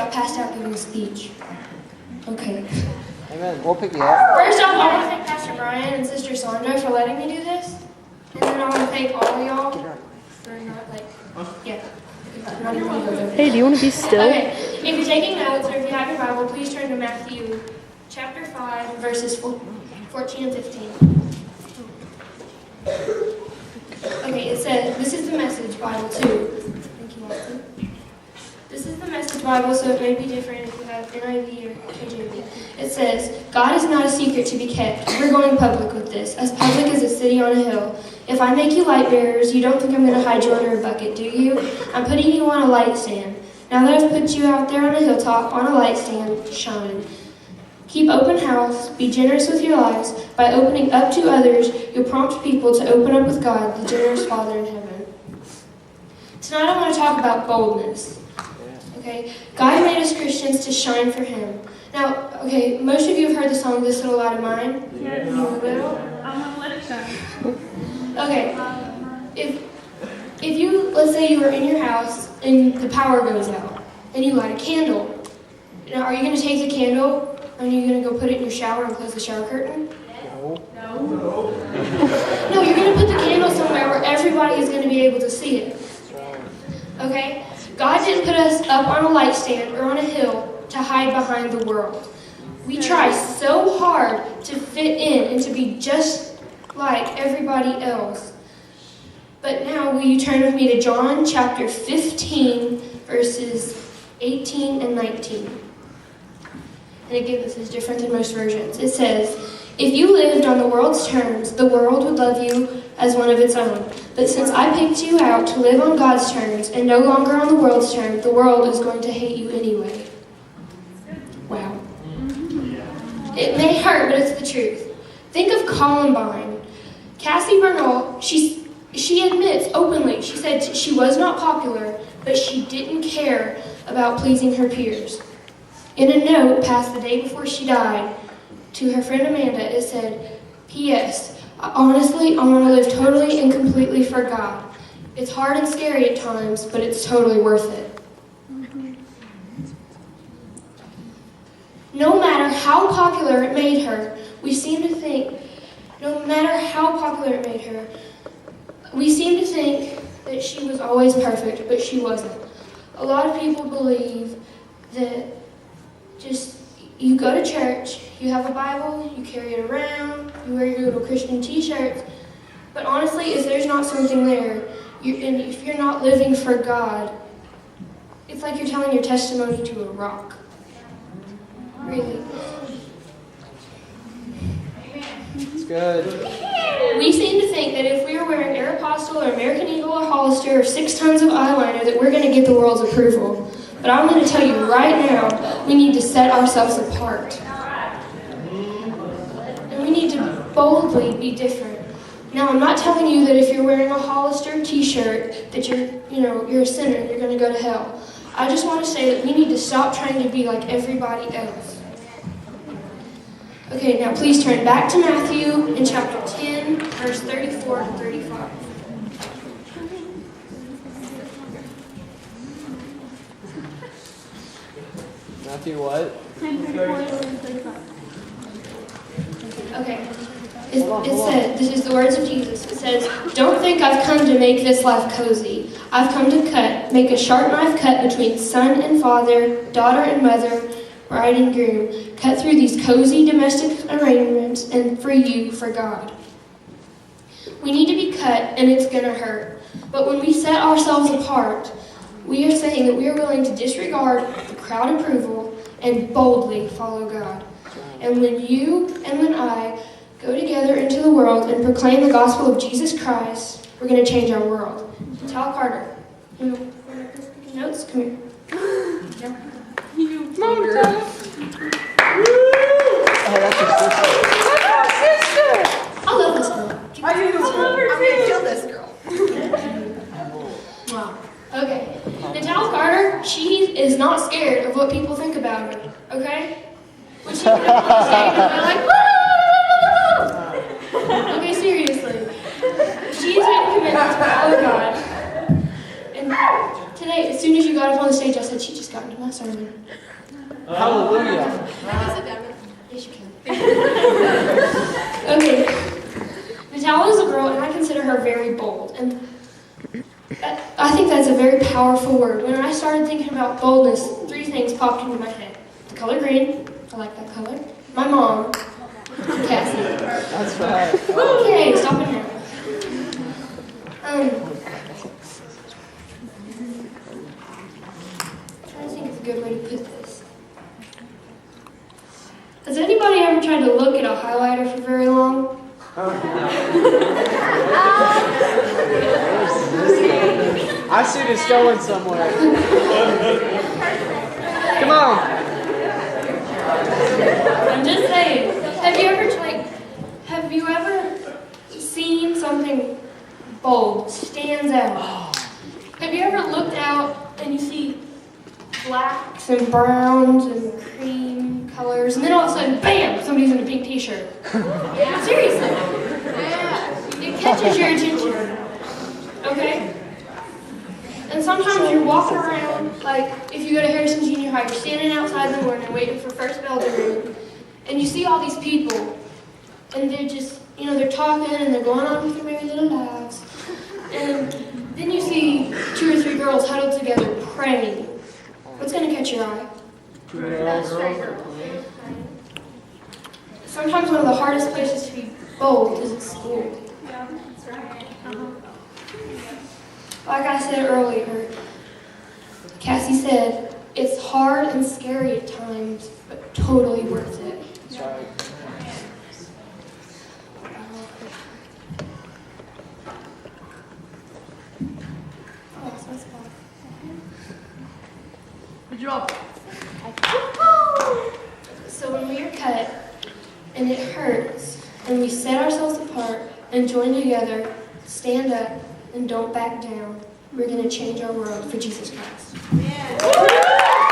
got passed out giving a speech. Okay. Amen. We'll pick you up. First off, I want to thank Pastor Brian and Sister Sandra for letting me do this. And then I want to thank all of y'all for not not even going to go there. Hey, do you want to be still? Okay, if you're taking notes or if you have your Bible, please turn to Matthew chapter 5, verses 14 and 15. Okay, it says, this is the Message Bible too. Thank you, Watson. This is the Message Bible, so it may be different if you have NIV or KJV. It says, God is not a secret to be kept. We're going public with this, as public as a city on a hill. If I make you light bearers, you don't think I'm going to hide you under a bucket, do you? I'm putting you on a light stand. Now that I've put you out there on a hilltop, on a light stand, shine. Keep open house, be generous with your lives. By opening up to others, you'll prompt people to open up with God, the generous Father in heaven. Tonight I want to talk about boldness. Okay, God made us Christians to shine for Him. Now, okay, most of you have heard the song "This Little Light of Mine." Yes. Little. I'm gonna let it shine. Okay, if you, let's say you were in your house and the power goes out and you light a candle. Now, are you going to take the candle and are you going to go put it in your shower and close the shower curtain? No, you're going to put the candle somewhere where everybody is going to be able to see it. Okay? God didn't put us up on a light stand or on a hill to hide behind the world. We try so hard to fit in and to be just like everybody else. But now will you turn with me to John chapter 15, verses 18 and 19. And again, this is different than most versions. It says, if you lived on the world's terms, the world would love you as one of its own. But since I picked you out to live on God's terms and no longer on the world's terms, the world is going to hate you anyway. Wow. It may hurt, but it's the truth. Think of Columbine. Cassie Bernal, she admits openly, she said she was not popular, but she didn't care about pleasing her peers. In a note passed the day before she died to her friend Amanda, it said, P.S. Honestly, I want to live totally and completely for God. It's hard and scary at times, but it's totally worth it. No matter how popular it made her, we seem to think that she was always perfect, but she wasn't. A lot of people believe that just you go to church, you have a Bible, you carry it around, you wear your little Christian t-shirts, but honestly, if there's not something there, and if you're not living for God, it's like you're telling your testimony to a rock. Really. It's good. We seem to think that if we are wearing Aeropostale or American Eagle or Hollister or 6 tons of eyeliner that we're going to get the world's approval. But I'm going to tell you right now, we need to set ourselves apart. And we need to boldly be different. Now, I'm not telling you that if you're wearing a Hollister t-shirt that you're a sinner and you're going to go to hell. I just want to say that we need to stop trying to be like everybody else. Okay, now please turn back to Matthew in chapter 10, verse 34 and 35. Matthew what? 10:34. Okay. It said, this is the words of Jesus. It says, don't think I've come to make this life cozy. I've come to make a sharp knife cut between son and father, daughter and mother, bride and groom. Cut through these cozy domestic arrangements and free you for God. We need to be cut, and it's going to hurt. But when we set ourselves apart, we are saying that we are willing to disregard the crowd approval and boldly follow God. And when you and when I go together into the world and proclaim the gospel of Jesus Christ, we're going to change our world. Tal Carter. You want to take notes? Come here. No. Mom, Oh, that's your sister. I love this girl. I'm gonna kill this girl. Wow. Okay. Natalia Carter, she is not scared of what people think about her. Okay? When she comes on stage, they're like, woo! Okay, seriously. She's been committed to follow God. And today, as soon as you got up on the stage, I said, she just got into my sermon. Hallelujah. Yes, you can. Okay. Natalia is a girl, and I consider her very bold. And I think that's a very powerful word. When I started thinking about boldness, 3 things popped into my head. The color green. I like that color. My mom. Cassie. That's right. Okay, stop it now. I'm trying to think of a good way to put this. Has anybody ever tried to look at a highlighter for very long? I see this going somewhere. Come on. I'm just saying. Have you ever seen something bold, stands out? Have you ever looked out and you see blacks and browns and cream colors, and then all of a sudden, bam, somebody's in a pink t-shirt? Seriously. It catches your attention. Okay? And sometimes you're walking around, like if you go to Harrison Junior High, you're standing outside in the morning waiting for first bell to ring, and you see all these people, and they're just, they're talking and they're going on with their merry little lives. And then you see 2 or 3 girls huddled together praying. What's going to catch your eye? Sometimes one of the hardest places to be bold is at school. Yeah, that's right. Like I said earlier, Cassie said, it's hard and scary at times, but totally worth it. That's right. Good job. So when we are cut, and it hurts, and we set ourselves apart and join together, stand up, and don't back down, we're going to change our world for Jesus Christ. Yeah.